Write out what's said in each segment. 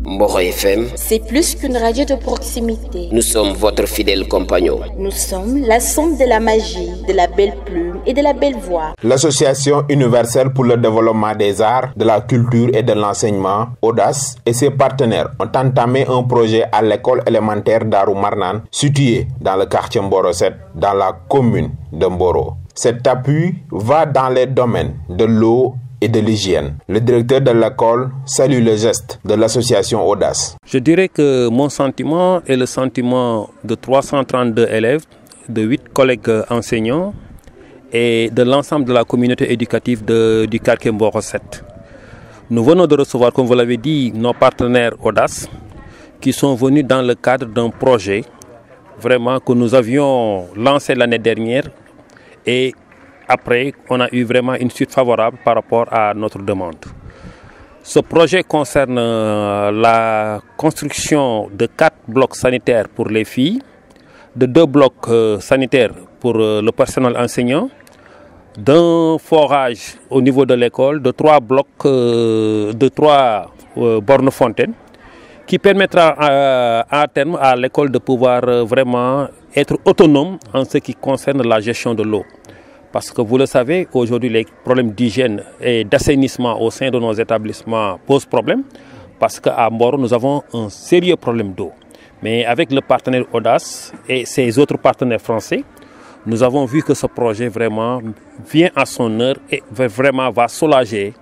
Mboro FM, c'est plus qu'une radio de proximité. Nous sommes votre fidèle compagnon. Nous sommes la somme de la magie, de la belle plume et de la belle voix. L'Association universelle pour le développement des arts, de la culture et de l'enseignement, Audace, et ses partenaires ont entamé un projet à l'école élémentaire Darou Marnane, située dans le quartier Mboro 7, dans la commune de Mboro. Cet appui va dans les domaines de l'eau et de l'hygiène. Le directeur de l'école salue le geste de l'association Audace. Je dirais que mon sentiment est le sentiment de 332 élèves, de 8 collègues enseignants et de l'ensemble de la communauté éducative du quartier Mboro 7. Nous venons de recevoir, comme vous l'avez dit, nos partenaires Audace qui sont venus dans le cadre d'un projet vraiment que nous avions lancé l'année dernière et après, on a eu vraiment une suite favorable par rapport à notre demande. Ce projet concerne la construction de 4 blocs sanitaires pour les filles, de 2 blocs sanitaires pour le personnel enseignant, d'un forage au niveau de l'école, de 3 blocs, de 3 bornes fontaines, qui permettra à terme à l'école de pouvoir vraiment être autonome en ce qui concerne la gestion de l'eau. Parce que vous le savez, aujourd'hui, les problèmes d'hygiène et d'assainissement au sein de nos établissements posent problème. Parce qu'à Mboro, nous avons un sérieux problème d'eau. Mais avec le partenaire Audace et ses autres partenaires français, nous avons vu que ce projet vraiment vient à son heure et vraiment va soulager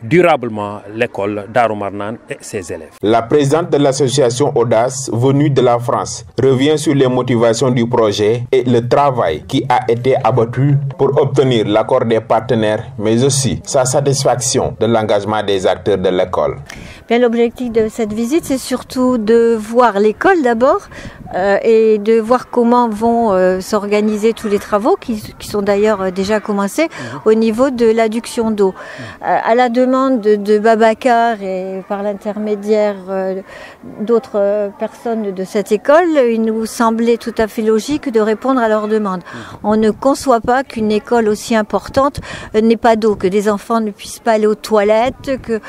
durablement l'école Darou Marnane et ses élèves. La présidente de l'association Audace, venue de la France, revient sur les motivations du projet et le travail qui a été abattu pour obtenir l'accord des partenaires, mais aussi sa satisfaction de l'engagement des acteurs de l'école. Bien, l'objectif de cette visite, c'est surtout de voir l'école d'abord et de voir comment vont s'organiser tous les travaux qui sont d'ailleurs déjà commencés au niveau de l'adduction d'eau. À la demande de Babacar et par l'intermédiaire d'autres personnes de cette école, il nous semblait tout à fait logique de répondre à leurs demandes. On ne conçoit pas qu'une école aussi importante n'ait pas d'eau, que des enfants ne puissent pas aller aux toilettes, que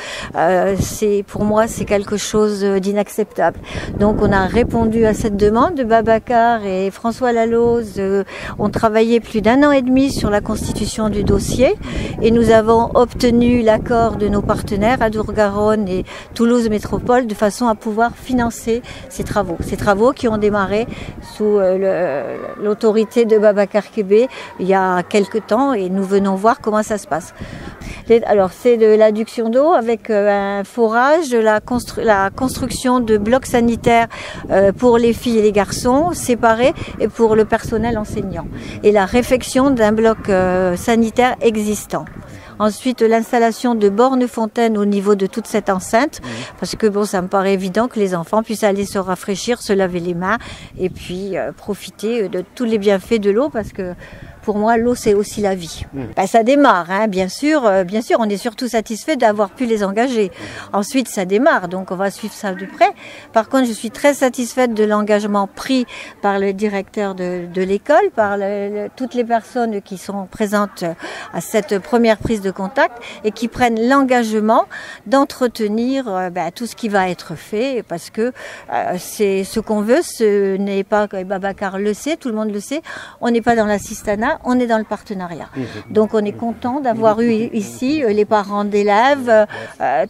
pour moi, c'est quelque chose d'inacceptable. Donc, on a répondu à cette demande. Babacar et François Laloz ont travaillé plus d'1 an et demi sur la constitution du dossier et nous avons obtenu l'accord de nos partenaires Adour-Garonne et Toulouse Métropole de façon à pouvoir financer ces travaux. Ces travaux qui ont démarré sous l'autorité de Babacar Kébé il y a quelques temps et nous venons voir comment ça se passe. Alors, c'est de l'adduction d'eau avec un forage, de la construction de blocs sanitaires pour les filles et les garçons séparés et pour le personnel enseignant. Et la réfection d'un bloc sanitaire existant. Ensuite, l'installation de bornes fontaines au niveau de toute cette enceinte, parce que bon, ça me paraît évident que les enfants puissent aller se rafraîchir, se laver les mains et puis profiter de tous les bienfaits de l'eau, parce que pour moi, l'eau, c'est aussi la vie. Ça démarre, hein, bien sûr, on est surtout satisfait d'avoir pu les engager. Ensuite, ça démarre, donc on va suivre ça de près. Par contre, je suis très satisfaite de l'engagement pris par le directeur de l'école, par toutes les personnes qui sont présentes à cette première prise de contact et qui prennent l'engagement d'entretenir tout ce qui va être fait, parce que c'est ce qu'on veut, ce n'est pas, Babacar le sait, tout le monde le sait, on n'est pas dans l'assistanat, on est dans le partenariat. Donc on est content d'avoir eu ici les parents d'élèves,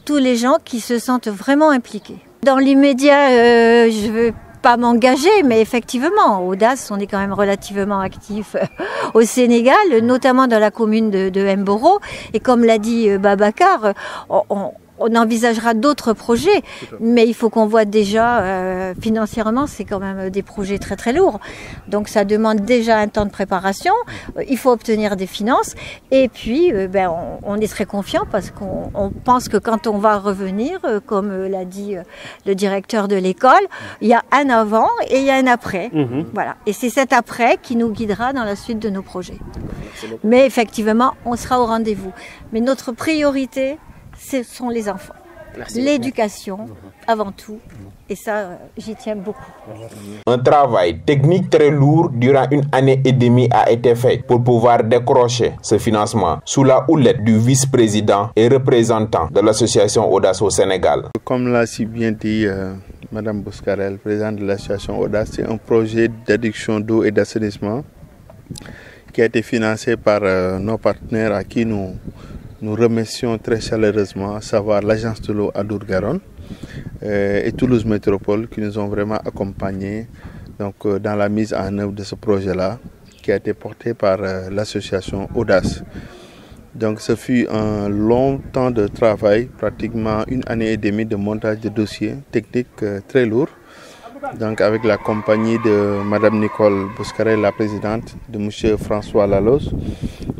tous les gens qui se sentent vraiment impliqués. Dans l'immédiat, je veux pas m'engager, mais effectivement, Audace, on est quand même relativement actif au Sénégal, notamment dans la commune de Mboro. Et comme l'a dit Babacar, on envisagera d'autres projets, mais il faut qu'on voit déjà financièrement, c'est quand même des projets très très lourds. Donc ça demande déjà un temps de préparation, il faut obtenir des finances et puis on est très confiant parce qu'on pense que quand on va revenir, comme l'a dit le directeur de l'école, il y a un avant et il y a un après. Voilà. Et c'est cet après qui nous guidera dans la suite de nos projets. Mais effectivement, on sera au rendez-vous. Mais notre priorité, ce sont les enfants. l'éducation avant tout. Et ça, j'y tiens beaucoup. Un travail technique très lourd durant une année et demie a été fait pour pouvoir décrocher ce financement sous la houlette du vice-président et représentant de l'association Audace au Sénégal. Comme l'a si bien dit Madame Bouscarel, présidente de l'association Audace, c'est un projet d'adduction d'eau et d'assainissement qui a été financé par nos partenaires à qui nous remercions très chaleureusement, à savoir l'agence de l'eau Adour-Garonne et Toulouse Métropole qui nous ont vraiment accompagnés dans la mise en œuvre de ce projet-là qui a été porté par l'association Audace. Donc ce fut un long temps de travail, pratiquement une année et demie de montage de dossiers techniques très lourds. Donc avec la compagnie de Madame Nicole Bouscarel, la présidente, de Monsieur François Laloz,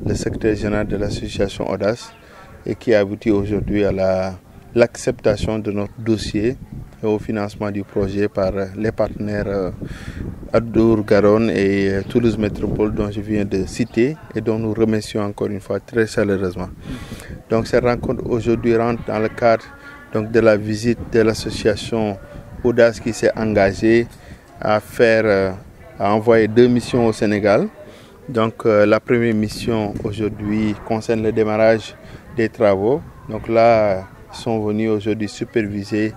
le secrétaire général de l'association Audace, et qui a abouti aujourd'hui à l'acceptation de notre dossier et au financement du projet par les partenaires Adour-Garonne et Toulouse Métropole dont je viens de citer et dont nous remercions encore une fois très chaleureusement. Donc cette rencontre aujourd'hui rentre dans le cadre de la visite de l'association Audace qui s'est engagée à envoyer 2 missions au Sénégal. Donc la première mission aujourd'hui concerne le démarrage des travaux. Donc là, ils sont venus aujourd'hui superviser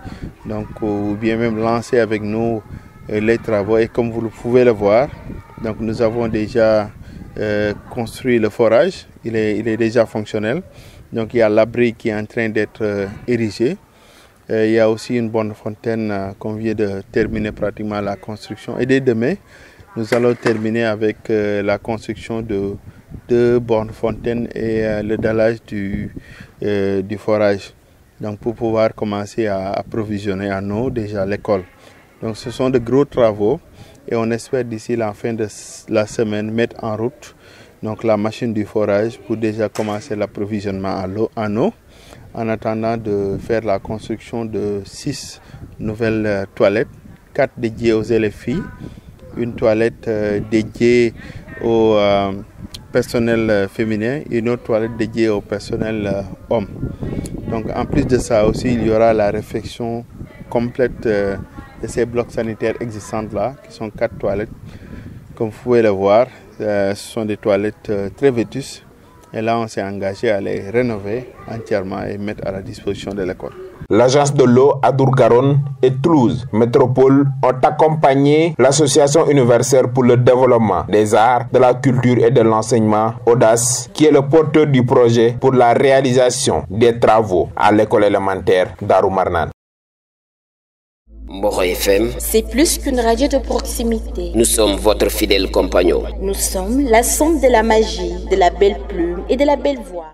ou bien même lancer avec nous les travaux. Et comme vous pouvez le voir, donc nous avons déjà construit le forage. Il est déjà fonctionnel. Donc il y a l'abri qui est en train d'être érigé. Il y a aussi une borne fontaine qu'on vient de terminer pratiquement la construction. Et dès demain, nous allons terminer avec la construction de 2 bornes fontaines et le dallage du forage. Donc pour pouvoir commencer à approvisionner en eau déjà l'école. Donc ce sont de gros travaux et on espère d'ici la fin de la semaine mettre en route la machine du forage pour déjà commencer l'approvisionnement en eau. En attendant de faire la construction de 6 nouvelles toilettes, 4 dédiées aux élèves filles, une toilette dédiée au personnel féminin et une autre toilette dédiée au personnel homme. Donc en plus de ça aussi, il y aura la réfection complète de ces blocs sanitaires existants là, qui sont 4 toilettes. Comme vous pouvez le voir, ce sont des toilettes très vétustes. Et là, on s'est engagé à les rénover entièrement et mettre à la disposition de l'école. L'agence de l'eau Adour-Garonne et Toulouse Métropole ont accompagné l'association universelle pour le développement des arts, de la culture et de l'enseignement, Audace, qui est le porteur du projet pour la réalisation des travaux à l'école élémentaire Darou Marnane. Mboro FM, c'est plus qu'une radio de proximité. Nous sommes votre fidèle compagnon. Nous sommes la somme de la magie, de la belle plume et de la belle voix.